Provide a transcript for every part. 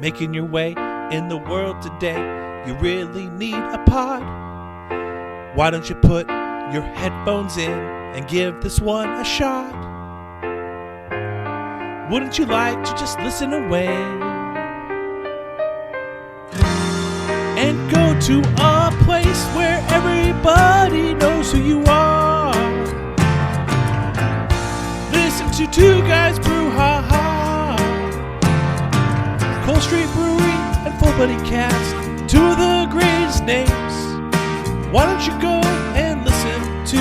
making your way in the world today, you really need a pod. Why don't you put your headphones in and give this one a shot? Wouldn't you like to just listen away and go to a place where everybody knows who you are? Listen to two guys brew ha-ha, Cold Street Brewery and Full Buddy Cast, two of the greatest names. Why don't you go and listen to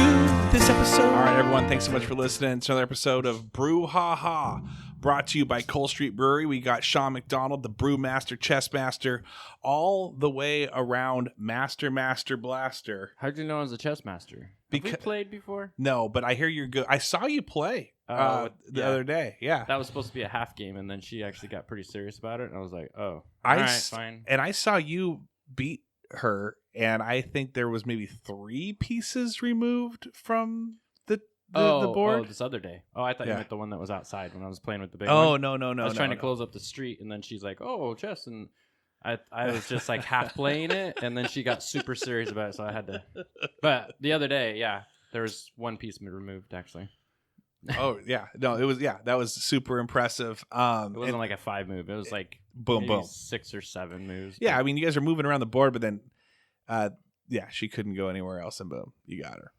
this episode? All right, everyone, thanks so much for listening to another episode of BrewHaha, brought to you by Cold Street Brewery. We got Sean McDonald, the brewmaster, chess master, all the way around Master Blaster. How'd you know I was a chess master? Have we played before? No, but I hear you're good. I saw you play the other day. Yeah, that was supposed to be a half game, and then she actually got pretty serious about it, and I was like, "Oh, all right, fine." And I saw you beat her, and I think there was maybe 3 pieces removed from the board. Oh, this other day. Oh, I thought you meant the one that was outside when I was playing with the big one. Oh, no. I was trying to close up the street, and then she's like, "Oh, chess," and I was just like half playing it, and then she got super serious about it, so I had to. But the other day, there was 1 piece removed actually. Oh yeah, no, it was that was super impressive. It wasn't like a 5 move; it was like boom, 6 or 7 moves. Yeah, I mean, you guys are moving around the board, but then, she couldn't go anywhere else, and boom, you got her.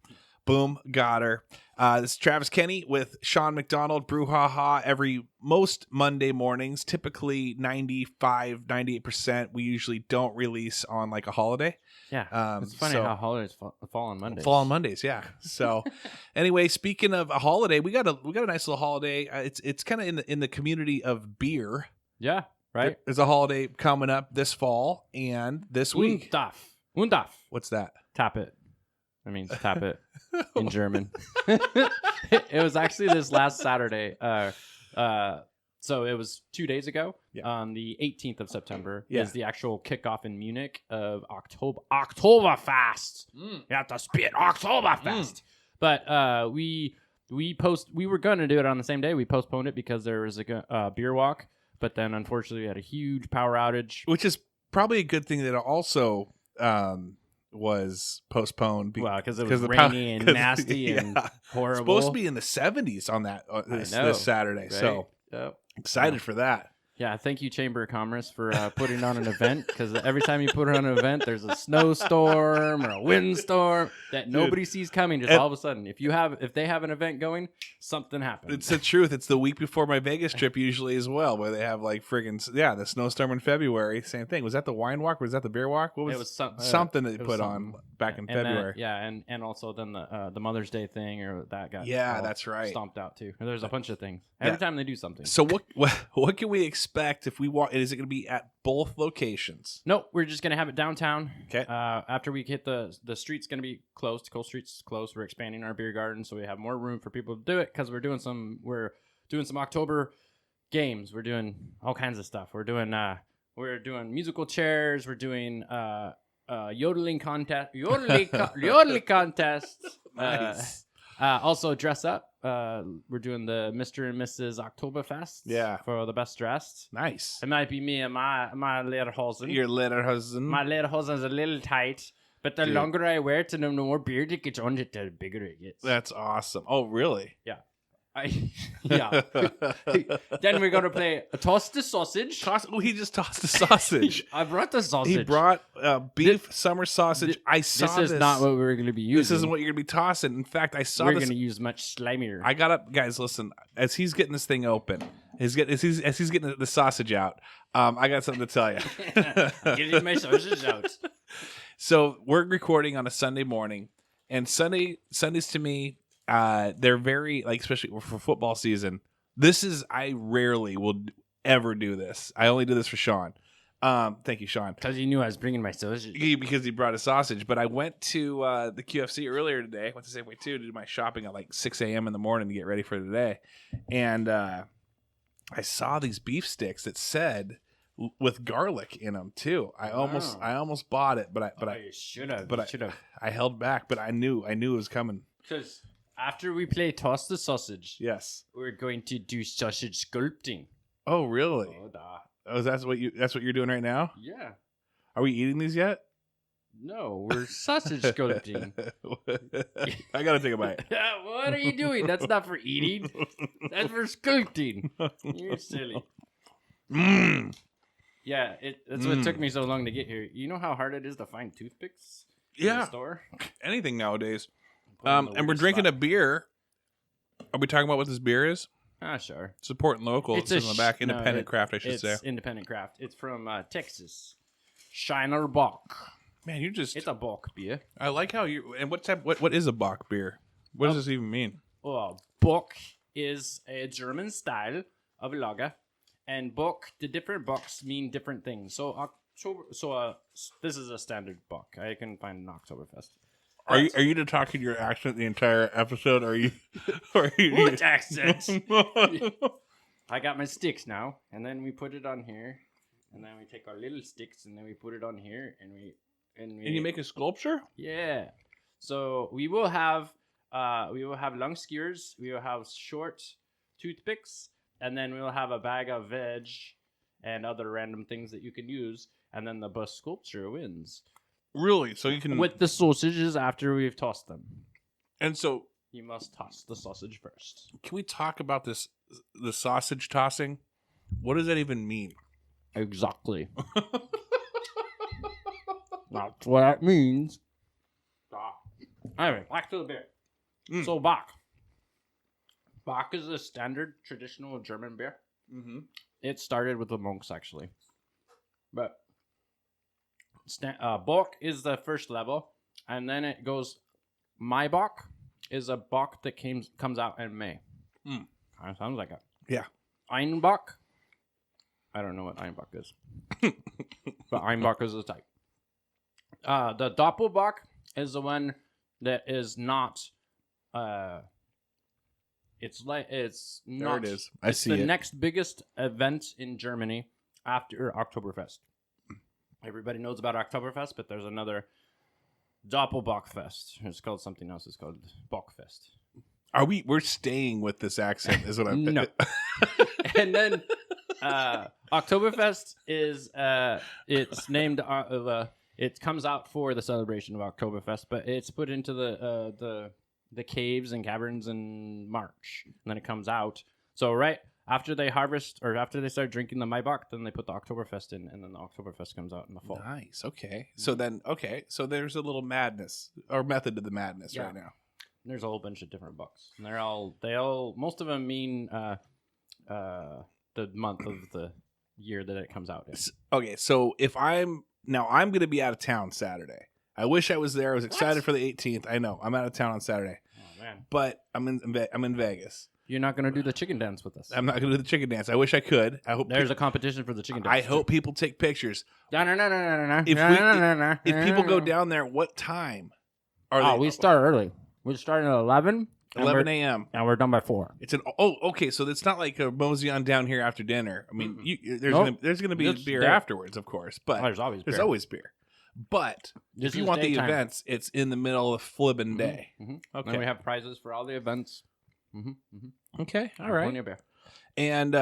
Boom, got her. This is Travis Kenny with Sean McDonald, BrewHaha, most Monday mornings, typically 98%. We usually don't release on like a holiday. Yeah, it's funny how holidays fall on Mondays. Fall on Mondays, yeah. So, anyway, speaking of a holiday, we got a nice little holiday. It's kind of in the community of beer. Yeah, right. There's a holiday coming up this fall and this week. Undaf. What's that? Tap it. That means tap it in German. It was actually this last Saturday. So it was 2 days ago. Yeah. On the 18th of September is the actual kickoff in Munich of Oktoberfest. You have to spit Oktoberfest. But we were going to do it on the same day. We postponed it because there was a beer walk. But then unfortunately we had a huge power outage. Which is probably a good thing that also was postponed because it was rainy and nasty and horrible. It's supposed to be in the 70s on that this Saturday, right? So excited for that. Yeah, thank you, Chamber of Commerce, for putting on an event, because every time you put on an event, there's a snowstorm or a windstorm that nobody sees coming. Just all of a sudden, if they have an event going, something happens. It's the truth. It's the week before my Vegas trip usually as well, where they have like the snowstorm in February. Same thing. Was that the wine walk? Or was that the beer walk? What was it? Was something that they put on back in February. And also then the Mother's Day thing or that got that's right, stomped out too. And there's a bunch of things every time they do something. So what can we expect if we walk? Is it going to be at both locations? Nope, we're just going to have it downtown. Okay. After we hit the street's going to be closed. Cold Street's closed. We're expanding our beer garden, so we have more room for people to do it, because we're doing some October games. We're doing all kinds of stuff. We're doing musical chairs. We're doing yodeling contest. Yodeling contests. Nice. Also dress up. We're doing the Mr. and Mrs. Oktoberfest. For the best dressed. Nice. It might be me and my lederhosen. Your lederhosen. My lederhosen's a little tight, but the longer I wear it, the more beard it gets on it, the bigger it gets. That's awesome. Oh, really? Yeah. Then we're gonna play toss the sausage. He just tossed the sausage. I brought the sausage. He brought beef summer sausage. I saw this. This is not what we were going to be using. This isn't what you're going to be tossing. In fact, I saw We're going to use much slimier. I got up, guys. Listen, as he's getting this thing open, as he's getting the sausage out, I got something to tell you. Getting my sausage out. So we're recording on a Sunday morning, and Sundays to me, they're very, like, especially for football season. I rarely will ever do this. I only do this for Sean. Thank you, Sean. Because he knew I was bringing my sausage. Because he brought a sausage. But I went to the QFC earlier today. I went to Safeway 2 to do my shopping at like 6 a.m. in the morning to get ready for today. And I saw these beef sticks that said with garlic in them too. I almost bought it, but I should have. I held back, but I knew it was coming. Because after we play toss the sausage, yes, we're going to do sausage sculpting. Oh, really? Oh, da. Oh, that's what you're doing right now? Yeah. Are we eating these yet? No, we're sausage sculpting. I gotta take a bite. What are you doing? That's not for eating. That's for sculpting. You're silly. Mm. Yeah, that's what took me so long to get here. You know how hard it is to find toothpicks in the store? Anything nowadays. And we're drinking a beer. Are we talking about what this beer is? Sure. Supporting local. It's in the back. Independent craft, I should say. It's independent craft. It's from Texas. Shiner Bock. Man, it's a Bock beer. I like how you. And what is a Bock beer? What does this even mean? Well, Bock is a German style of lager, and Bock, the different Bocks mean different things. So this is a standard Bock. I can find an Oktoberfest. Are you to talk in your accent the entire episode? Or are you? What accent? I got my sticks now, and then we put it on here, and then we take our little sticks, and then we put it on here, and you make a sculpture? Yeah. So we will have long skewers, we will have short toothpicks, and then we'll have a bag of veg and other random things that you can use, and then the bus sculpture wins. Really? So you can with the sausages after we've tossed them. And so you must toss the sausage first. Can we talk about the sausage tossing? What does that even mean? Exactly. That's what that means. Anyway, back to the beer. So Bock. Bock is a standard traditional German beer. Mm-hmm. It started with the monks, actually. But Bock is the first level, and then it goes. My Bock is a Bock that comes out in May. Kind of sounds like it. Yeah. Einbock. I don't know what Einbock is, but Einbock is the type. The Doppelbock is the one that is not. It's not. There it is. I see the next biggest event in Germany after Oktoberfest. Everybody knows about Oktoberfest, but there's another Doppelbockfest. It's called something else. It's called Bockfest. We're staying with this accent, is what I'm... No. And then Oktoberfest is, it's named, it comes out for the celebration of Oktoberfest, but it's put into the caves and caverns in March. And then it comes out. So right after they harvest, or after they start drinking the Maibock, then they put the Oktoberfest in, and then the Oktoberfest comes out in the fall. Nice. Okay. So there's a little madness, or method to the madness right now. There's a whole bunch of different books, and most of them mean the month of the year that it comes out in. Okay, so I'm going to be out of town Saturday. I wish I was there. I was excited for the 18th. I know I'm out of town on Saturday. Oh man! But I'm in Vegas. You're not going to do the chicken dance with us. I'm not going to do the chicken dance. I wish I could. I hope there's a competition for the chicken dance. I hope people take pictures. No. If people go down there, what time are they? We start early. We start at 11 a.m. and we're done by 4. Okay. So it's not like a mosey on down here after dinner. I mean, there's going to be beer afterwards, of course, but there's always beer. But if you want the events, it's in the middle of flibbing day. Mm-hmm. Okay. And we have prizes for all the events. Mm-hmm. Mm-hmm. Okay. All right. Plenty of beer. And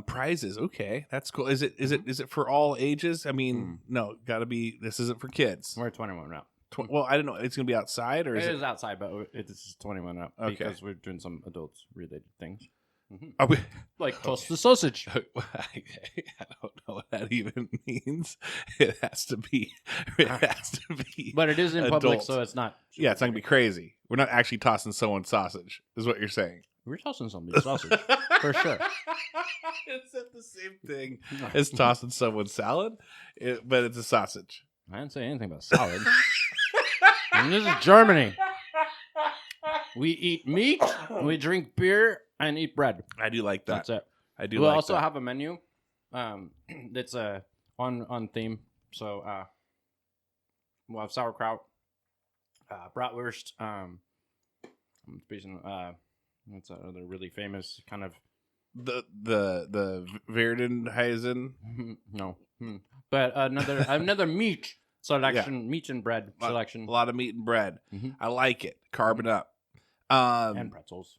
prizes. Okay, that's cool. Is it for all ages? I mean, no, gotta be. This isn't for kids. We're 21 now. Well, I don't know. It's gonna be outside, or it is outside, but it's 21 up because we're doing some adults related things. Mm-hmm. Are we like toast the sausage? I don't know what that even means. It has to be. But it is in adult. public, so it's not. Yeah, it's not gonna be crazy. We're not actually tossing someone's sausage, is what you're saying. We're tossing somebody's sausage for sure. It's not the same thing as tossing someone's salad, but it's a sausage. I didn't say anything about salad. And this is Germany. We eat meat, we drink beer, and eat bread. I do like that. That's it. I do. We'll like also that. have a menu that's on theme. So we'll have sauerkraut, bratwurst. What's that other really famous kind of the Verdenheisen? No, but another meat selection, meat and bread selection. A lot of meat and bread. Mm-hmm. I like it. Carbon up. And pretzels.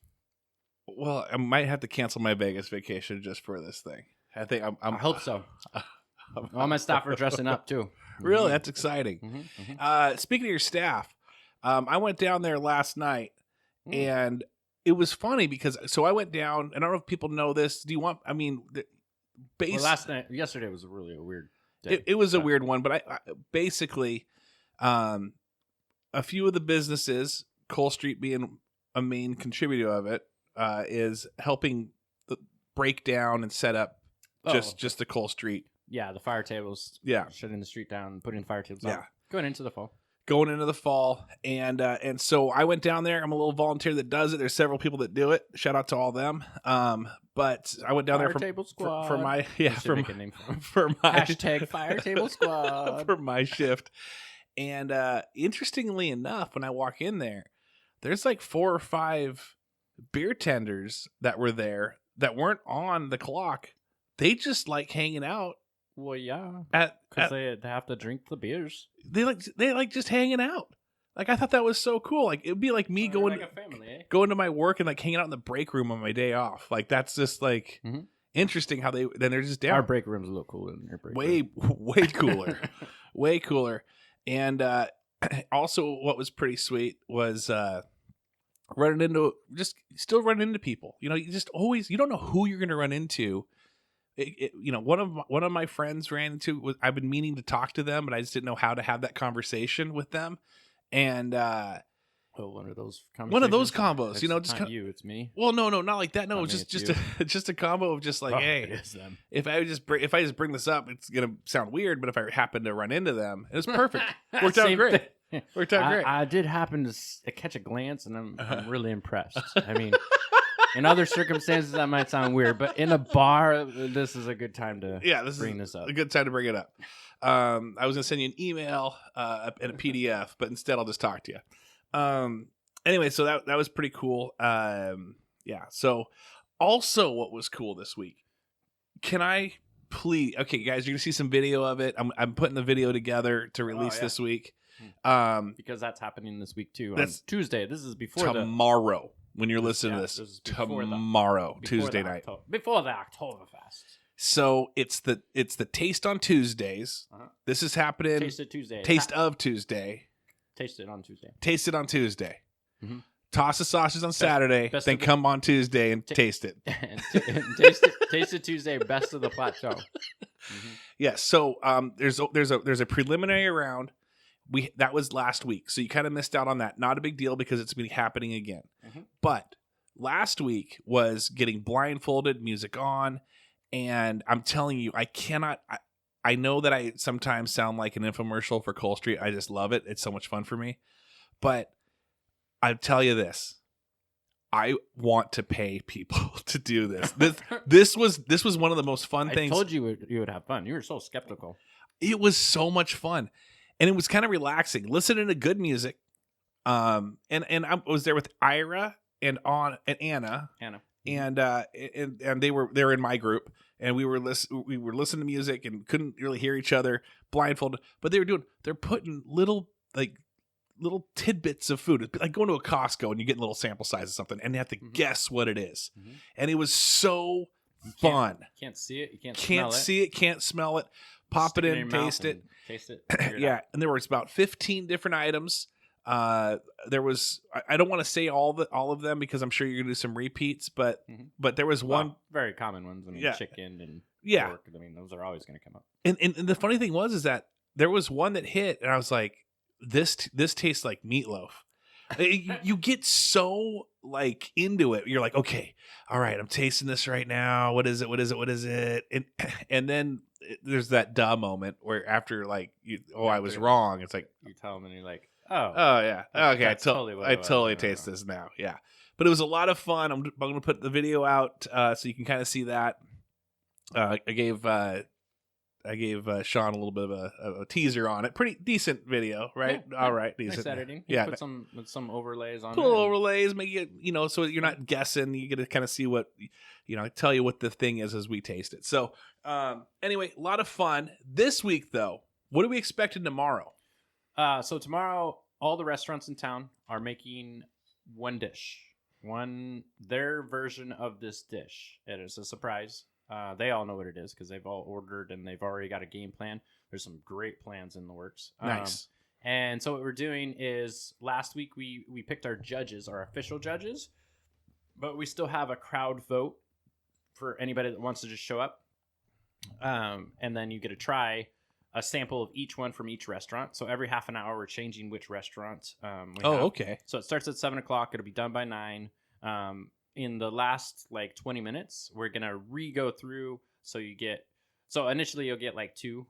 Well, I might have to cancel my Vegas vacation just for this thing. I think I hope so. All my staff are dressing up too. Really, that's exciting. Speaking of your staff, I went down there last night, and it was funny because I went down, and I don't know if people know this. Do you want? I mean, yesterday was really a weird day. It was a weird one, but I basically, a few of the businesses, Cole Street being a main contributor of it, is helping break down and set up just the Cole Street. Yeah, the fire tables. Yeah, shutting the street down, putting fire tables. Yeah, going into the fall. And so I went down there. I'm a little volunteer that does it. There's several people that do it. Shout out to all them. But I went down Fire there Table Squad. for my for my hashtag Fire Table Squad for my shift. And interestingly enough, when I walk in there, there's like 4 or 5 beer tenders that were there that weren't on the clock. They just like hanging out. Well, yeah, because they have to drink the beers. They like just hanging out. Like, I thought that was so cool. Like, it'd be like me going like a family, going to my work and like hanging out in the break room on my day off. Like, that's just like interesting how they're just down. Our break room's a little cooler than your break room. Way cooler, way cooler. And also, what was pretty sweet was running into people. You know, you don't know who you're going to run into. One of my friends ran into. I've been meaning to talk to them, but I just didn't know how to have that conversation with them. And one of those combos. It's you know, just not you, it's me. Well, no, not like that. No, it's just a combo of just like, hey, it is them. if I just bring this up, it's gonna sound weird. But if I happen to run into them, it was perfect. Worked out great. Worked out great. I did happen to catch a glance, and I'm really impressed. I mean. In other circumstances, that might sound weird, but in a bar, this is a good time to bring this up. A good time to bring it up. I was going to send you an email and a PDF, but instead I'll just talk to you. Anyway, so that was pretty cool. So also what was cool this week, can I please, okay, guys, you're going to see some video of it. I'm putting the video together to release this week. Because that's happening this week too. On Tuesday. This is before tomorrow. When you're listening to this tomorrow, Tuesday night, before the Oktoberfest. So it's the taste on Tuesdays. This is happening. Taste of Tuesday. Taste of Tuesday. Taste it on Tuesday. Taste it on Tuesday. Toss the sausage on Saturday, then come on Tuesday and taste it. Taste it Tuesday. Best of the Platuea. Yes. So there's a preliminary round. That was last week, so you kind of missed out on that. Not a big deal because it's been happening again. But last week was getting blindfolded, music on, and I'm telling you, I know that I sometimes sound like an infomercial for Cole Street. I just love it. It's so much fun for me. But I tell you this, I want to pay people to do this. This was one of the most fun things. I told you would have fun. You were so skeptical. It was so much fun. And it was kind of relaxing, listening to good music. And I was there with Ira and Anna, and they were in my group, and we were listening to music and couldn't really hear each other, blindfolded. But they're putting little tidbits of food. It's like going to a Costco and you get a little sample size of something, and you have to guess what it is. And it was so fun. Can't see it. You can't see it. Can't smell it. Pop it in, taste it. Yeah, and there was about 15 different items. There was I don't want to say all of them because I'm sure you're gonna do some repeats, but there was one very common ones. I mean, chicken and pork. I mean, those are always gonna come up. And the funny thing is that there was one that hit, and I was like, this tastes like meatloaf. You get so like into it. You're like, okay, all right, I'm tasting this right now. What is it? And then there's that duh moment where after like, I was wrong. It's like you tell them and you're like, oh yeah, okay, I totally taste this now. Yeah, but it was a lot of fun. I'm going to put the video out so you can kind of see that. I gave Sean a little bit of a teaser on it. Pretty decent video, right? Yeah, all right, decent. Nice editing. Put some overlays on. Put little overlays, make it so you're not guessing. You get to kind of see what tell you what the thing is as we taste it. So anyway, a lot of fun this week though. What are we expecting tomorrow? So tomorrow, all the restaurants in town are making one dish, their version of this dish. It is a surprise. They all know what it is because they've all ordered and they've already got a game plan. There's some great plans in the works. Nice. And so what we're doing is last week we picked our judges, our official judges, but we still have a crowd vote for anybody that wants to just show up. And then you get to try a sample of each one from each restaurant. So every half an hour, we're changing which restaurant we have. Okay. So it starts at 7 o'clock. It'll be done by 9. In the last 20 minutes, we're going to re-go through. So initially you'll get 2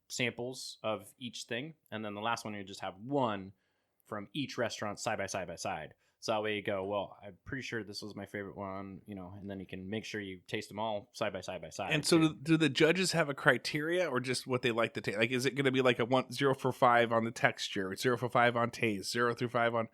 samples of each thing. And then the last one, you just have 1 from each restaurant side by side by side. So that way you go, well, I'm pretty sure this was my favorite one, and then you can make sure you taste them all side by side by side. And so do the judges have a criteria or just what they like to taste? Is it going to be like 0 for 5 on the texture, 0 for 5 on taste, 0 through 5 on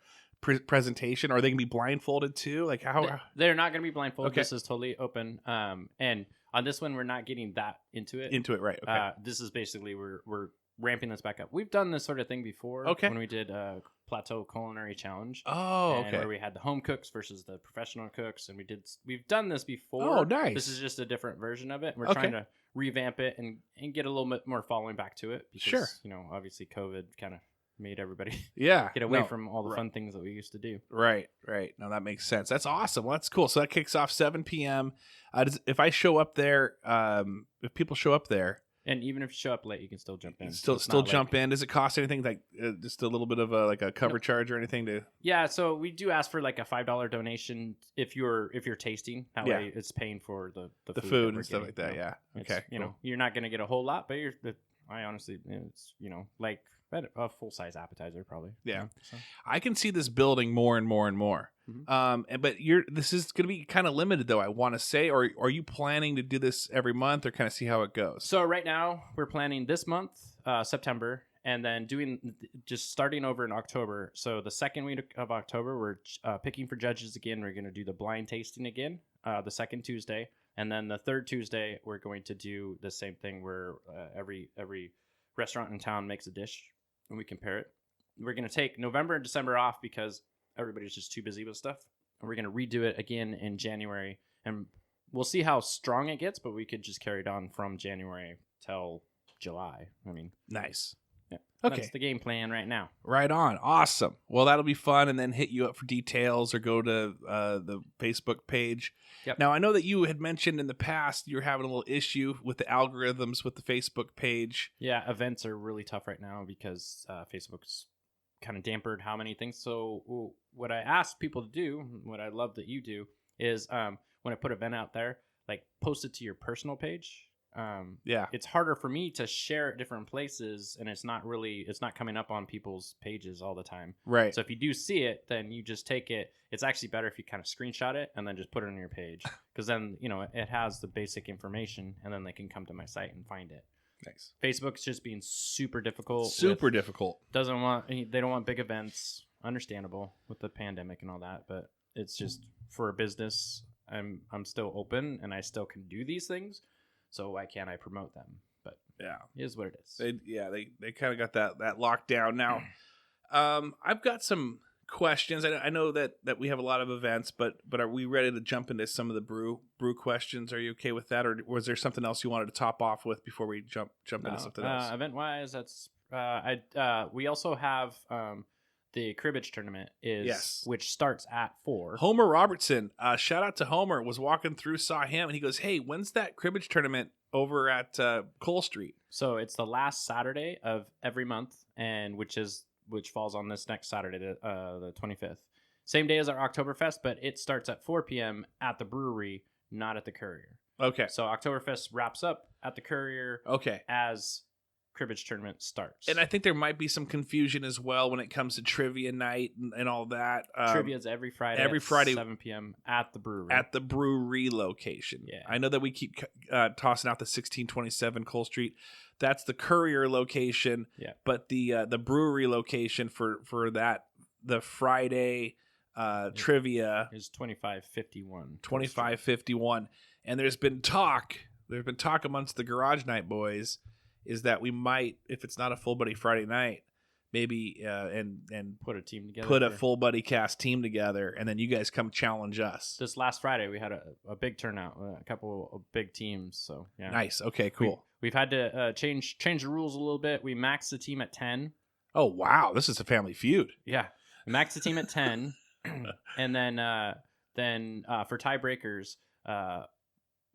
presentation? Or are they going to be blindfolded too? How? They're not going to be blindfolded. Okay. This is totally open. And on this one, we're not getting that into it. Right. Okay. This is basically we're ramping this back up. We've done this sort of thing before. Okay. When we did Plateau Culinary Challenge. Oh, okay. And where we had the home cooks versus the professional cooks, and we've done this before. Oh, nice. This is just a different version of it. We're Okay. trying to revamp it and get a little bit more following back to it because obviously COVID kind of made everybody get away from all the fun things that we used to do. Right. No, that makes sense. That's awesome. Well, that's cool. So that kicks off 7 p.m. If I show up there, if people show up there, and even if you show up late, you can still jump in. Still jump in. Does it cost anything? Just a little bit of a cover charge or anything to? Yeah, so we do ask for a $5 donation if you're tasting. That way, it's paying for the food and stuff like that. Yeah. Okay. Cool. You're not going to get a whole lot, but I honestly, it's like a full size appetizer probably. Yeah. So. I can see this building more and more and more. Mm-hmm. But this is going to be kind of limited, though, I want to say. Or are you planning to do this every month or kind of see how it goes? So right now we're planning this month, September, and then just starting over in October. So the second week of October, we're picking for judges again. We're going to do the blind tasting again, the second Tuesday. And then the third Tuesday, we're going to do the same thing where every restaurant in town makes a dish and we compare it. We're going to take November and December off because everybody's just too busy with stuff. And we're going to redo it again in January. And we'll see how strong it gets, but we could just carry it on from January till July. Nice. Yeah. Okay. That's the game plan right now. Right on. Awesome. Well, that'll be fun. And then hit you up for details or go to the Facebook page. Yep. Now, I know that you had mentioned in the past you're having a little issue with the algorithms with the Facebook page. Yeah, events are really tough right now because Facebook's kind of dampened how many things. So what I ask people to do, what I love that you do, is when I put an event out there, post it to your personal page. It's harder for me to share at different places, and it's not coming up on people's pages all the time. Right. So if you do see it, then you just take it. It's actually better if you kind of screenshot it and then just put it on your page, because then it has the basic information, and then they can come to my site and find it. Nice. Facebook's just being super difficult. They don't want big events. Understandable with the pandemic and all that, but it's just for a business. I'm still open and I still can do these things. So why can't I promote them? But yeah, it is what it is. They kind of got that locked down now. I've got some questions. I know that we have a lot of events, but are we ready to jump into some of the brew questions? Are you okay with that, or was there something else you wanted to top off with before we jump into something else? Event wise, that's we also have the cribbage tournament which starts at 4. Homer Robertson, shout out to Homer, was walking through, saw him, and he goes, "Hey, when's that cribbage tournament over at Cole Street?" So it's the last Saturday of every month, and which falls on this next Saturday, the 25th. Same day as our Oktoberfest, but it starts at 4 p.m. at the brewery, not at the Courier. Okay. So Oktoberfest wraps up at the Courier. Okay. As cribbage tournament starts. And I think there might be some confusion as well when it comes to trivia night and all that. Trivia's every Friday at 7 p.m. at the brewery. At the brewery location. Yeah. I know that we keep tossing out the 1627 Cole Street. That's the Courier location. Yeah. But the brewery location for that, the Friday trivia is 2551. 2551. And there's been talk amongst the Garage Night boys is that we might, if it's not a full buddy Friday night, maybe and put a team together. Put a full buddy cast team together, and then you guys come challenge us. This last Friday, we had a big turnout, a couple of big teams. So yeah, nice. Okay, cool. We've had to change the rules a little bit. We maxed the team at 10. Oh wow, this is a family feud. Yeah, we maxed the team at 10, and then for tiebreakers,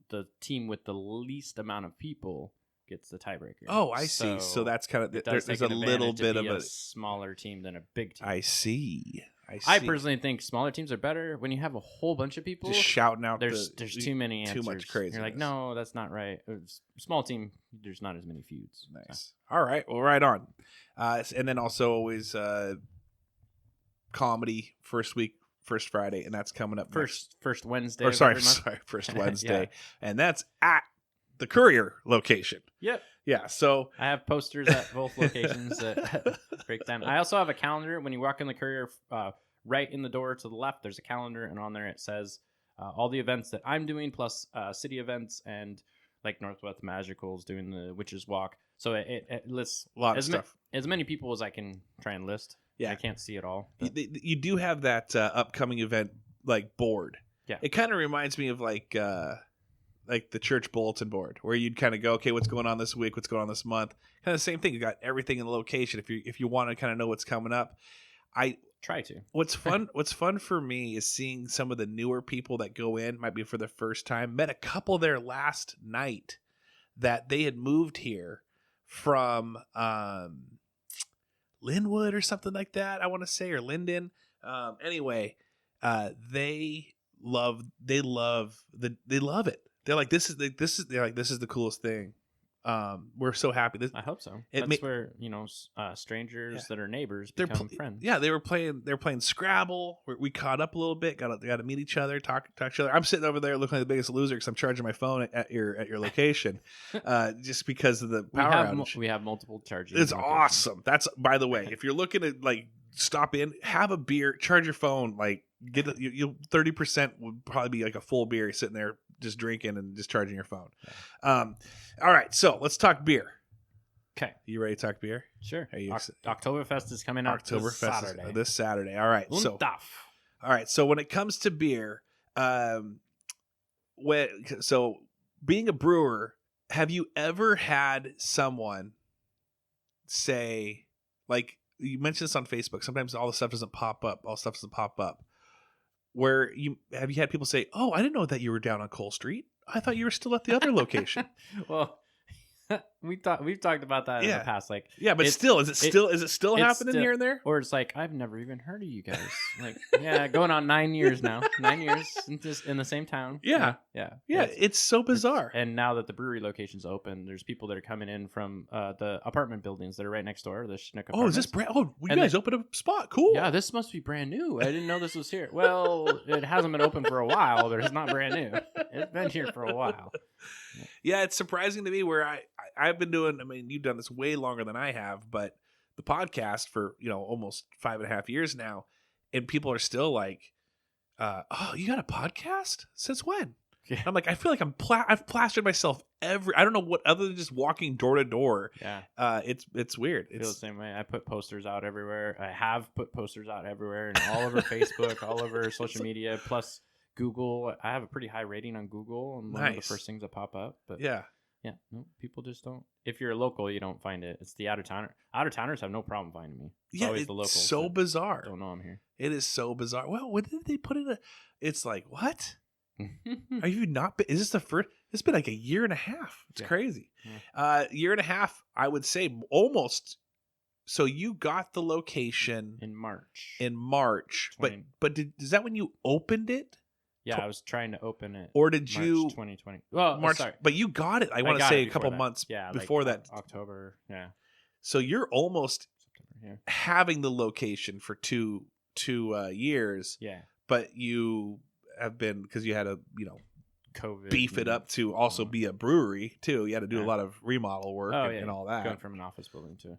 the team with the least amount of people gets the tiebreaker. Oh, I see. So that's kind of there's a little bit of a smaller team than a big team. I see. I personally think smaller teams are better when you have a whole bunch of people just shouting out. There's too many answers. Too much crazy. You're like, no, that's not right. Small team, there's not as many feuds. Nice. So. All right. Well, right on. And then also always comedy first Friday, and that's coming up first Wednesday. Or sorry, first Wednesday, yeah. And that's at the Courier location. Yep. Yeah. So I have posters at both locations that break down. I also have a calendar. When you walk in the Courier, right in the door to the left, there's a calendar, and on there it says all the events that I'm doing, plus city events and like Northwest Magical's doing the Witches Walk. So it lists a lot of stuff. As many people as I can try and list. Yeah, I can't see it all. You do have that upcoming event like board. Yeah, it kind of reminds me of like the church bulletin board, where you'd kind of go, okay, what's going on this week? What's going on this month? Kind of the same thing. You got everything in the location. If you want to kind of know what's coming up, I try to. What's fun for me is seeing some of the newer people that go in, might be for the first time. Met a couple there last night that they had moved here from Linwood or something like that, I want to say, or Linden. Anyway, they love it. They're like, this is the coolest thing. We're so happy. I hope so. That's where strangers that are neighbors become friends. Yeah, they were playing Scrabble. We caught up a little bit. Got to meet each other, talk to each other. I'm sitting over there looking like the biggest loser because I'm charging my phone at your location, just because of the power outage. We have multiple charging. It's awesome. That's, by the way, if you're looking to like stop in, have a beer, charge your phone, like get you 30% would probably be like a full beer sitting there just drinking and just charging your phone. Yeah. All right, so let's talk beer. Okay, you ready to talk beer? Sure. Are you Oktoberfest is coming up this Saturday. All right. So when it comes to beer, so being a brewer, have you ever had someone say, like you mentioned this on Facebook, sometimes all stuff doesn't pop up. Where you had people say, "Oh, I didn't know that you were down on Cole Street. I thought you were still at the other location." Well, we've talked about that in the past. Like, yeah, but is it still happening here and there? Or it's like, I've never even heard of you guys. Like, yeah, going on 9 years now. 9 years in the same town. Yeah. It's so bizarre. And now that the brewery location's open, there's people that are coming in from the apartment buildings that are right next door. The Schnook apartments. Oh, is this brand? Oh, you guys opened a spot. Cool. Yeah, this must be brand new. I didn't know this was here. Well, it hasn't been open for a while, but it's not brand new. It's been here for a while. Yeah, it's surprising to me where I've been doing, I mean, you've done this way longer than I have, but the podcast for, almost 5.5 years now, and people are still like, oh, you got a podcast? Since when? Yeah. I'm like, I feel like I've plastered myself I don't know what, other than just walking door to door. Yeah. It's weird. I feel the same way. I put posters out everywhere. I have put posters out everywhere, and all over Facebook, all over social media, plus Google. I have a pretty high rating on Google, and one of the first things that pop up. But yeah, no, people just don't. If you're a local, you don't find it. It's the out of towner. Out of towners have no problem finding me. It's always the locals. So bizarre. Don't know I'm here. It is so bizarre. Well, what did they put in It's like, what? Are you not? Is this the first? It's been like a year and a half. It's crazy. Yeah. Year and a half, I would say, almost. So you got the location in March. 20... but is that when you opened it? Yeah, I was trying to open it. Or did March you 2020? Well, March, sorry. But you got it. I want to say a couple months before that. October. Yeah. So you're almost having the location for two years. Yeah. But you have been, because you had to COVID beef it up to also be a brewery too. You had to do a lot of remodel work and all that. Going from an office building to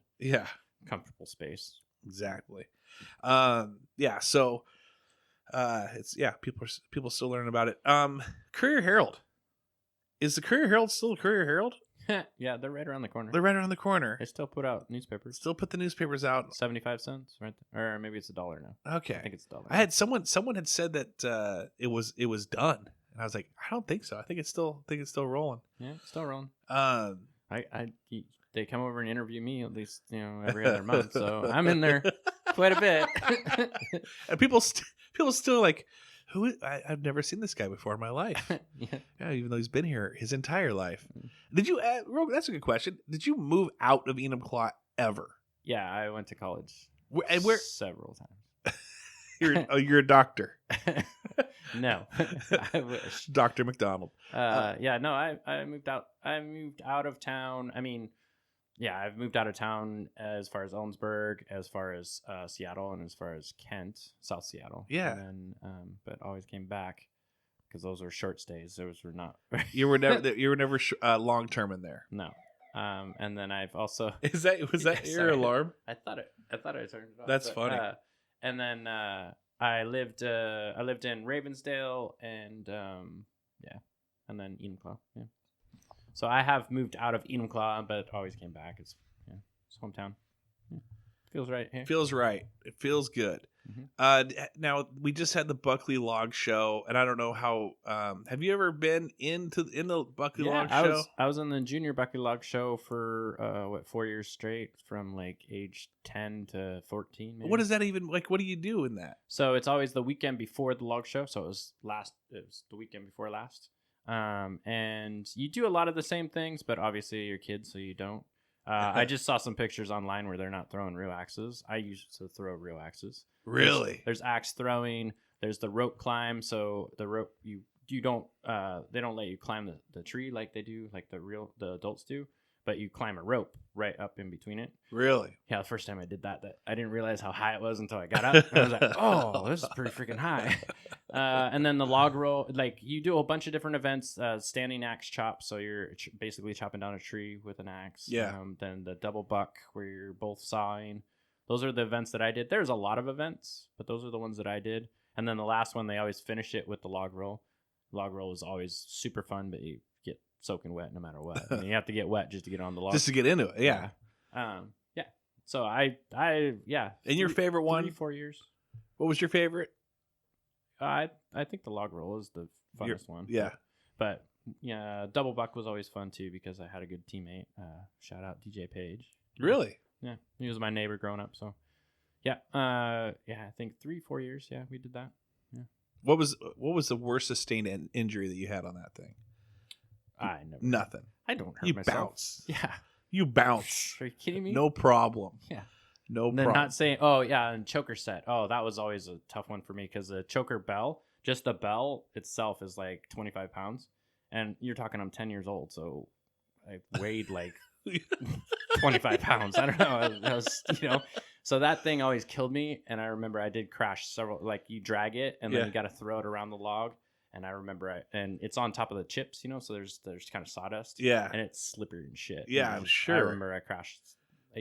comfortable space. Exactly. So. People still learn about it. Courier Herald. Is the Courier Herald still a Courier Herald? Yeah, they're right around the corner. They're right around the corner. They still put out newspapers. Still put the newspapers out. 75 cents, right? Or maybe it's $1 now. Okay. I think it's $1. I had someone had said that it was done, and I was like, I don't think so. I think it's still rolling. Yeah, it's still rolling. Um, They come over and interview me at least every other month, so I'm in there quite a bit. and people still like, I've never seen this guy before in my life. Yeah, even though he's been here his entire life. Did you? That's a good question. Did you move out of Enumclaw ever? Yeah, I went to college. Where several times. You're a doctor. No, I wish. Dr. McDonald. Yeah, no, I moved out. I moved out of town. I mean, yeah, I've moved out of town as far as Ellensburg, as far as Seattle, and as far as Kent, South Seattle. Yeah. And then, but always came back because those were short stays. Those were not. You were never long term in there. No. And then I've also. Was that your alarm? I thought I turned it off. That's funny. And then I lived in Ravensdale and and then Enumclaw. Yeah. So I have moved out of Enumclaw, but always came back. It's hometown. Yeah. Feels right here. Feels right. It feels good. Mm-hmm. Now we just had the Buckley Log Show, and I don't know how. Have you ever been in the Buckley Log Show? I was in the Junior Buckley Log Show for 4 years straight, from like age 10 to 14. Maybe. What is that even like? What do you do in that? So it's always the weekend before the log show. So it was the weekend before last. And you do a lot of the same things, but obviously you're kids, so you don't. I just saw some pictures online where they're not throwing real axes. I used to throw real axes. Really? There's axe throwing. There's the rope climb. So the rope you don't they don't let you climb the tree like they do, like the adults do, but you climb a rope right up in between it. Really? Yeah, the first time I did that I didn't realize how high it was until I got up. I was like, oh, this is pretty freaking high. And then the log roll, like you do a bunch of different events, standing axe chop. So you're basically chopping down a tree with an axe. Yeah. Then the double buck where you're both sawing. Those are the events that I did. There's a lot of events, but those are the ones that I did. And then the last one, they always finish it with the log roll. Log roll is always super fun, but you get soaking wet no matter what. I mean, you have to get wet just to get on the log. Just to get into it, yeah. Yeah. So I yeah. And your favorite one? 4 years. What was your favorite? I think the log roll is the funnest one. Yeah. But yeah, double buck was always fun too because I had a good teammate. Shout out DJ Page. Really? Yeah, he was my neighbor growing up. So yeah, I think 3-4 years. Yeah, we did that. Yeah. What was the worst sustained injury that you had on that thing? Nothing. I don't hurt you myself. Bounce. Yeah. You bounce. Are you kidding me? No problem. Yeah. No and then problem. not saying, oh yeah, and choker set. Oh, that was always a tough one for me because the choker bell, just the bell itself is like 25 pounds, and you're talking I'm 10 years old, so I weighed like 25 pounds. I don't know. I was, so that thing always killed me. And I remember I did crash several. Like you drag it, and then you got to throw it around the log. And I remember, and it's on top of the chips, so there's kind of sawdust. Yeah. And it's slippery and shit. Yeah, I'm sure. I remember I crashed. I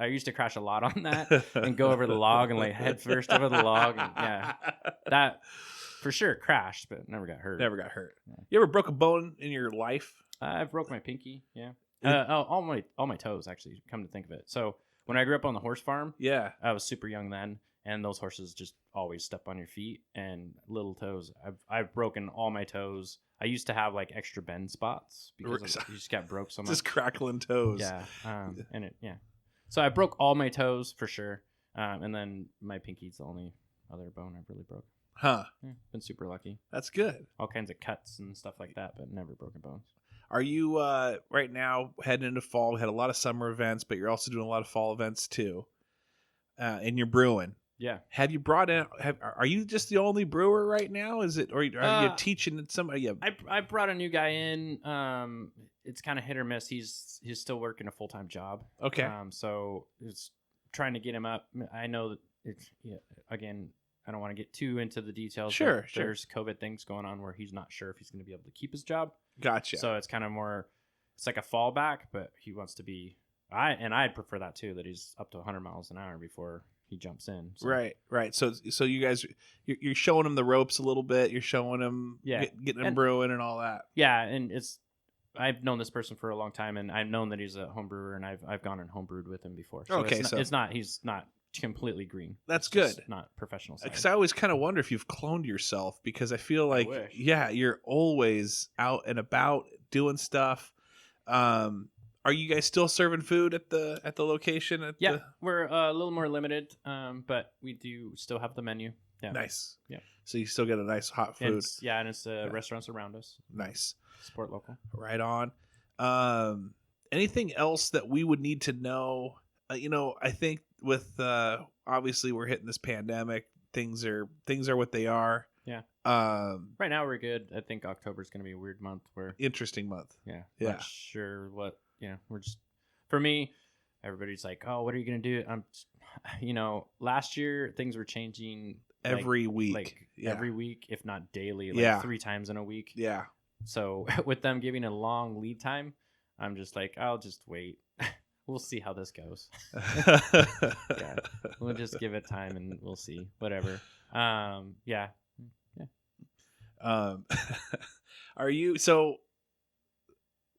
used to crash a lot on that and go over the log and like head first over the log. And yeah, that for sure crashed, but never got hurt. Never got hurt. Yeah. You ever broke a bone in your life? I've broke my pinky. Yeah. All my toes actually. Come to think of it. So when I grew up on the horse farm, I was super young then, and those horses just always step on your feet and little toes. I've broken all my toes. I used to have like extra bend spots because you just got broke so much. Just crackling toes. Yeah. So I broke all my toes for sure. And then my pinky's the only other bone I've really broke. Huh. Yeah, been super lucky. That's good. All kinds of cuts and stuff like that, but never broken bones. Are you right now heading into fall? We had a lot of summer events, but you're also doing a lot of fall events too. And you're brewing. Yeah. Have you brought in? Are you just the only brewer right now? Is it, or are you teaching somebody? I brought a new guy in. It's kind of hit or miss. He's still working a full-time job. Okay. So it's trying to get him up. I know that it's again. I don't want to get too into the details. Sure. There's COVID things going on where he's not sure if he's going to be able to keep his job. Gotcha. So it's kind of more. It's like a fallback, but he wants to be. I'd prefer that too. That he's up to 100 miles an hour before he jumps in. So. Right. So you guys, you're showing him the ropes a little bit. You're showing him, getting him brewing and all that. Yeah, and it's I've known this person for a long time, and I've known that he's a home brewer, and I've gone and homebrewed with him before. So Okay, he's not completely green. That's It's good. just not professional side. Because I always kind of wonder if you've cloned yourself, because I feel like, wish. yeah, you're always out and about doing stuff. Are you guys still serving food at the location? Yeah, we're a little more limited, but we do still have the menu. Yeah. Nice. Yeah. So you still get a nice hot food. And it's restaurants around us. Nice. Support local. Right on. Anything else that we would need to know? I think with obviously we're hitting this pandemic. Things are what they are. Yeah. Right now we're good. I think October is going to be a weird month. Interesting month. Yeah. Yeah. Not sure what. We're just, for me, everybody's like, oh, what are you going to do? Last year things were changing every week. Every week, if not daily, 3 times in a week. Yeah. So with them giving a long lead time, I'm just like, I'll just wait. We'll see how this goes. Yeah. We'll just give it time and we'll see. Whatever. Yeah. Are you, so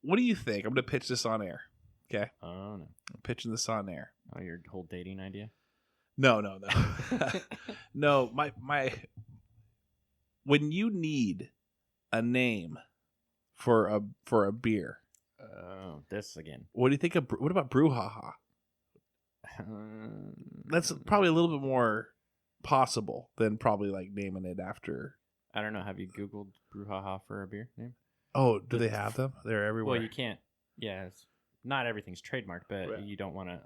what do you think? I'm going to pitch this on air. Okay. Oh, no. I'm pitching this on air. Oh, your whole dating idea? No. No, my when you need a name for a beer. Oh, this again. What do you think what about BrewHaha? That's probably a little bit more possible than probably like naming it after. I don't know. Have you Googled BrewHaha for a beer name? Oh, do they have them? They're everywhere. Well, you can't. Yeah, not everything's trademarked, but right. You don't want to.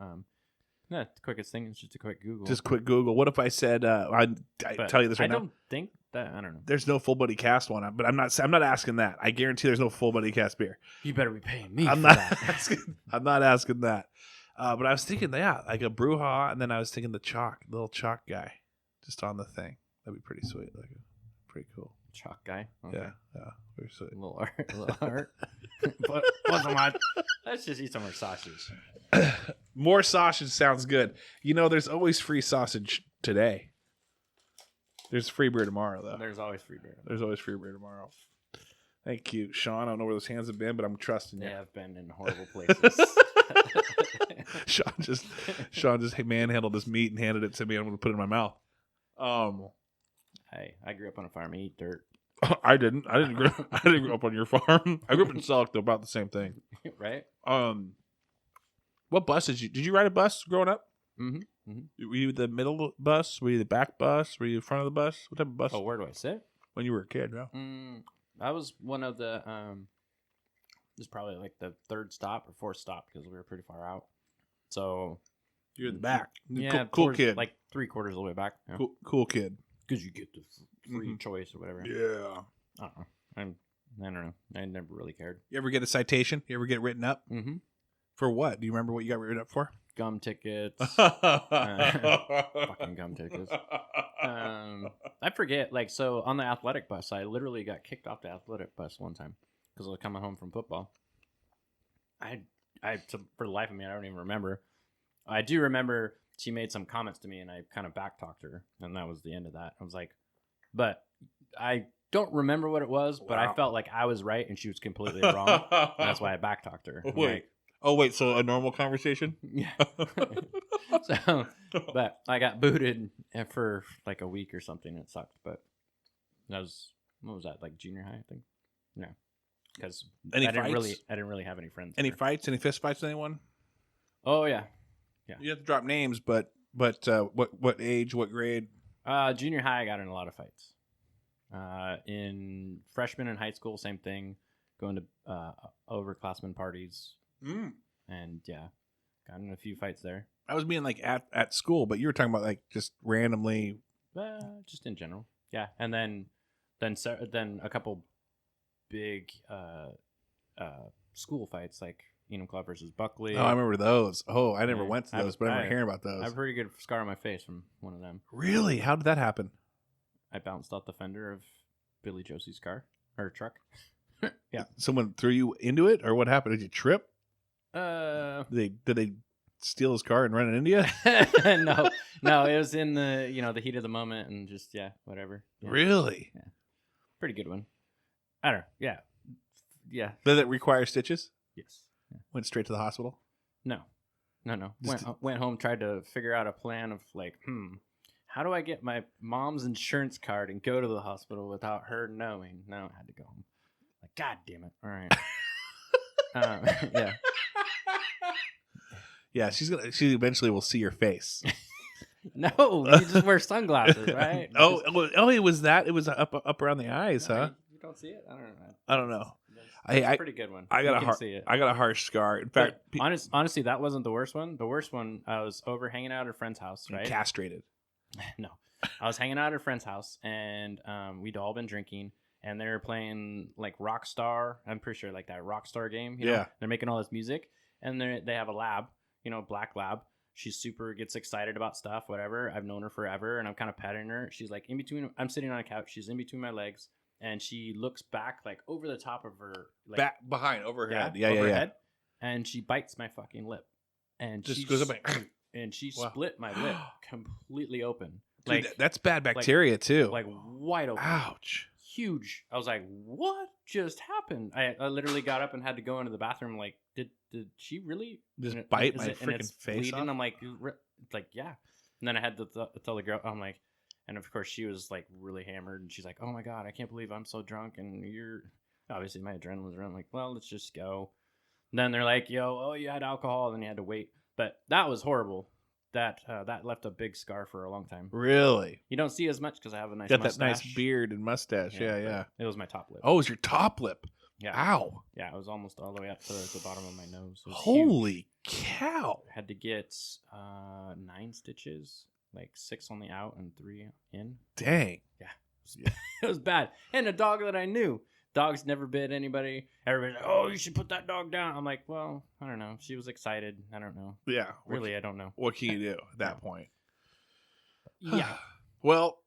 The quickest thing is just a quick Google. Just quick Google. What if I said? I tell you this right now. I don't think that. I don't know. There's no full body cast one, but I'm not asking that. I guarantee there's no full body cast beer. You better be paying me. I'm for not that. asking. I'm not asking that. But I was thinking, like a BrewHaha, and then I was thinking the little chalk guy, just on the thing. That'd be pretty sweet. Pretty cool. Chalk guy. Okay. Yeah, very sweet. A little art. But wasn't much. Let's just eat some more sausage. More sausage sounds good. There's always free sausage today. There's free beer tomorrow, though. There's always free beer. There's always free beer tomorrow. Thank you, Sean. I don't know where those hands have been, but I'm trusting you. They have been in horrible places. Sean just manhandled this meat and handed it to me. I'm going to put it in my mouth. Hey, I grew up on a farm. I eat dirt. I didn't grow up on your farm. I grew up in Selk, though, about the same thing. Right? What bus did you ride a bus growing up? Mm-hmm. Mm-hmm. Were you the middle bus? Were you the back bus? Were you the front of the bus? What type of bus? Oh, where do I sit? When you were a kid, yeah. I was one of the it was probably like the 3rd stop or 4th stop because we were pretty far out. So you're in the back. Yeah, cool kid. Like 3/4 of the way back. Yeah. Cool kid. Because you get the free choice or whatever. Yeah. I don't know. I never really cared. You ever get a citation? You ever get written up? Mm-hmm. For what? Do you remember what you got written up for? Gum tickets. Fucking gum tickets. I forget. So on the athletic bus, I literally got kicked off the athletic bus one time because I was coming home from football. For the life of me, I don't even remember. I do remember she made some comments to me, and I kind of backtalked her, and that was the end of that. I was like, but I don't remember what it was, but I felt like I was right and she was completely wrong. That's why I backtalked her. Wait, so a normal conversation? Yeah. But I got booted for like a week or something. It sucked, but that was, what was that, like junior high, I think? No, because I didn't really have any friends. Any fights? Any fist fights with anyone? Oh yeah. You have to drop names, but what age, what grade? Junior high, I got in a lot of fights. In freshman and high school, same thing. Going to overclassmen parties. And yeah, got in a few fights there. I was being like at school, but you were talking about like just randomly. Just in general, yeah. And then a couple big school fights, like Club versus Buckley. Oh, I remember those. Oh, I never went to those, but I remember hearing about those. I have a pretty good scar on my face from one of them. Really? How did that happen? I bounced out the fender of Billy Josie's car or truck. Yeah. Someone threw you into it, or what happened? Did you trip? Did they steal his car and run it into you? No. It was in the the heat of the moment and just whatever. Yeah. Really? Yeah. Pretty good one. I don't know. Yeah. Yeah. Did it require stitches? Yes. Yeah. Went straight to the hospital? No. Went home, tried to figure out a plan of like, how do I get my mom's insurance card and go to the hospital without her knowing? No, I had to go home. Like, God damn it. All right. Yeah. Yeah, she eventually will see your face. No, you just wear sunglasses, right? It was that. It was up around the eyes, No, huh? You don't see it? I don't know. It's a pretty good one. I got I got a harsh scar. In fact, honestly, that wasn't the worst one. The worst one, I was over hanging out at a friend's house, right? Castrated. No, I was hanging out at a friend's house, and we'd all been drinking, and they were playing like Rockstar. I'm pretty sure like that Rockstar game. You know? They're making all this music, and they have a lab, black lab. She's gets excited about stuff, whatever. I've known her forever, and I'm kind of petting her. She's like in between. I'm sitting on a couch. She's in between my legs, and she looks back like over the top of her, like back behind overhead. Yeah, overhead, and she bites my fucking lip, and just goes up and she split my lip completely open. Dude, that's bad bacteria too. Like wide open. Ouch. Huge. I was like, what just happened? I literally got up and had to go into the bathroom. Like, did she really just bite my freaking face bleeding? off? I'm like, yeah. And then I had to tell the girl, I'm like, and of course she was like really hammered, and she's like, oh my God, I can't believe I'm so drunk, and you're obviously my adrenaline's running. Like, well, let's just go. And then they're like, you had alcohol, and then you had to wait. But that was horrible. That left a big scar for a long time. Really? You don't see as much because I have a nice mustache. That nice beard and mustache. Yeah. It was my top lip. Oh, it was your top lip. Yeah. Ow. Yeah, it was almost all the way up to the bottom of my nose. Holy cow. I had to get 9 stitches, like 6 on the out and 3 in. Dang. Yeah. It was bad. And a dog that I knew. Dog's never bit anybody. Everybody's like, oh, you should put that dog down. I'm like, well, I don't know. She was excited. I don't know. Yeah. Really, I don't know. What can you do at that point? Yeah. Well,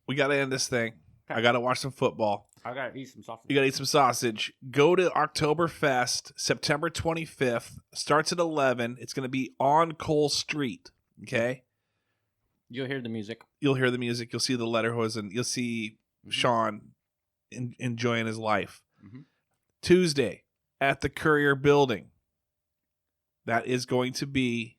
we got to end this thing. Okay. I got to watch some football. I got to eat some sausage. You got to eat some sausage. Go to Oktoberfest, September 25th. Starts at 11. It's going to be on Cole Street. Okay? You'll hear the music. You'll see the Letterhosen. You'll see Sean enjoying his life. Tuesday at the Courier Building. That is going to be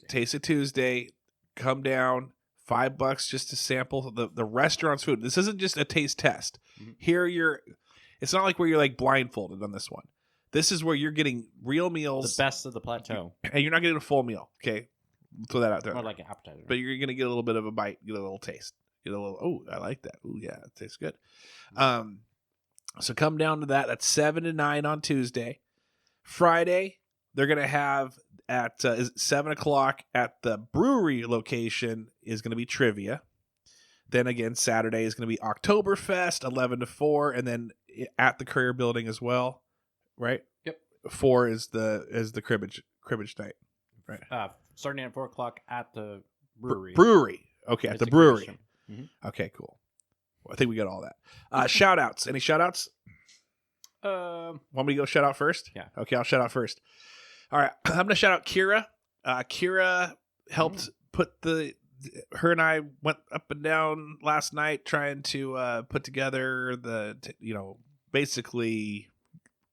Taste of Tuesday. Come down. $5 just to sample the restaurant's food. This isn't just a taste test. Here it's not like where you're like blindfolded on this one. This is where you're getting real meals. The best of the plateau. And you're not getting a full meal. Okay. Throw that out there. More like an appetizer. But you're going to get a little bit of a bite, get a little taste. Get a little, oh, I like that. Oh, yeah, it tastes good. So come down to that. That's 7 to 9 on Tuesday. Friday, they're going to have at 7 o'clock at the brewery location is going to be trivia. Then again, Saturday is going to be Oktoberfest, 11 to 4, and then at the Courier Building as well, right? Yep. 4 is the cribbage night, right? Starting at 4 o'clock at the brewery. Brewery. Okay, at the brewery. Okay, cool. Well, I think we got all that. Shout outs. Any shout outs? Want me to go shout out first? Yeah. Okay, I'll shout out first. All right. I'm going to shout out Kira. Kira helped put her and I went up and down last night trying to put together basically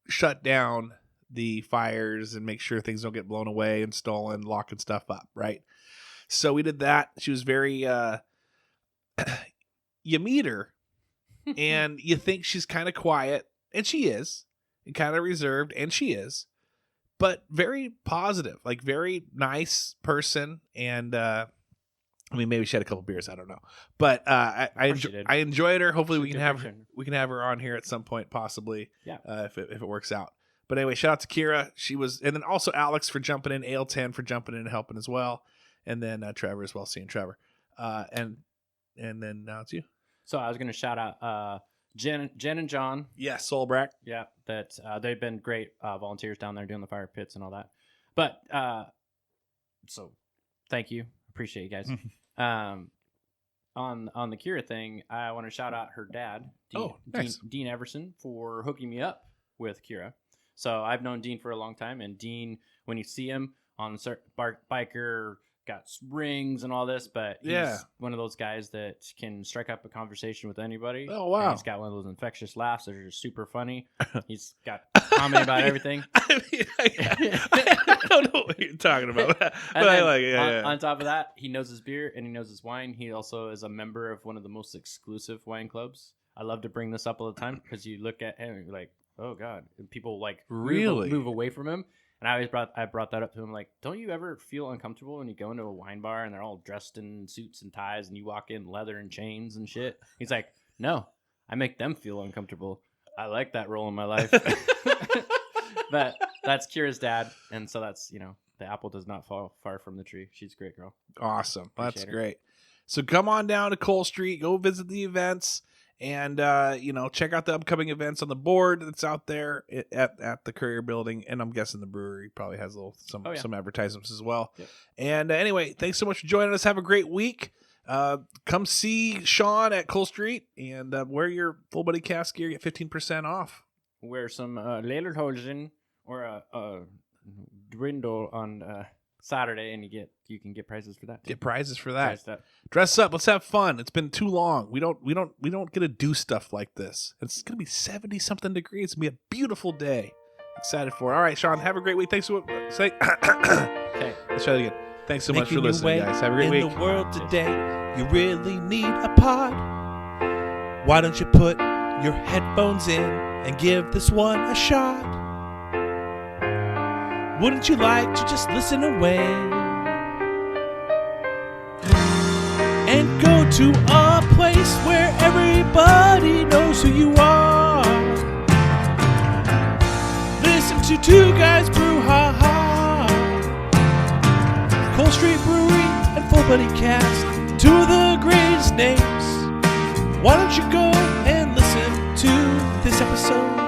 shut down the fires and make sure things don't get blown away and stolen, locking stuff up, right? So we did that. She was very you meet her and you think she's kind of quiet, and she is, and kind of reserved, and she is, but very positive, like very nice person. And I mean, maybe she had a couple beers, I don't know, but I enjoyed her. Hopefully we can have her on here at some point, possibly. Yeah. If it works out. But anyway, shout out to Kira. And then also Alex for jumping in, Ale 10 for jumping in and helping as well. And then Trevor as well, seeing Trevor. And then now it's you. So I was going to shout out Jen and John. Yeah, Solbrack. Yeah, that they've been great volunteers down there doing the fire pits and all that. But so thank you. Appreciate you guys. On the Kira thing, I want to shout out her dad, Dean Everson, for hooking me up with Kira. So I've known Dean for a long time, and Dean, when you see him on biker got rings and all this, but he's Yeah. one of those guys that can strike up a conversation with anybody. Oh, wow. And he's got one of those infectious laughs that are just super funny. He's got comedy about everything. I don't know what you're talking about, but I like it. Yeah, on top of that, he knows his beer and he knows his wine. He also is a member of one of the most exclusive wine clubs. I love to bring this up all the time because you look at him and you're like, oh God. And people like really move away from him. And I brought that up to him, like, don't you ever feel uncomfortable when you go into a wine bar and they're all dressed in suits and ties and you walk in leather and chains and shit? He's like, no, I make them feel uncomfortable. I like that role in my life. But that's Kira's dad. And so that's, the apple does not fall far from the tree. She's a great girl. Awesome. That's Appreciate her. great. So come on down to Cole Street, go visit the events. And, check out the upcoming events on the board that's out there at the Courier Building. And I'm guessing the brewery probably has some advertisements as well. Yep. And anyway, thanks so much for joining us. Have a great week. Come see Sean at Cole Street and wear your Full Body Cask gear. Get 15% off. Wear some Lederhosen or a Dwindle on Saturday, and you can get prizes for that too. Get prizes for that. Dress up. Let's have fun. It's been too long. We don't get to do stuff like this. It's gonna be 70 something degrees. It's gonna be a beautiful day. Excited for it. All right, Sean. Have a great week. Thanks so much. Okay. Let's try it again. Thanks so much for listening, guys. Have a great week. In the world today, you really need a pod. Why don't you put your headphones in and give this one a shot? Wouldn't you like to just listen away and go to a place where everybody knows who you are? Listen to two guys brew ha-ha. Cole Street Brewery and Full Body Cask, two of the greatest names. Why don't you go and listen to this episode?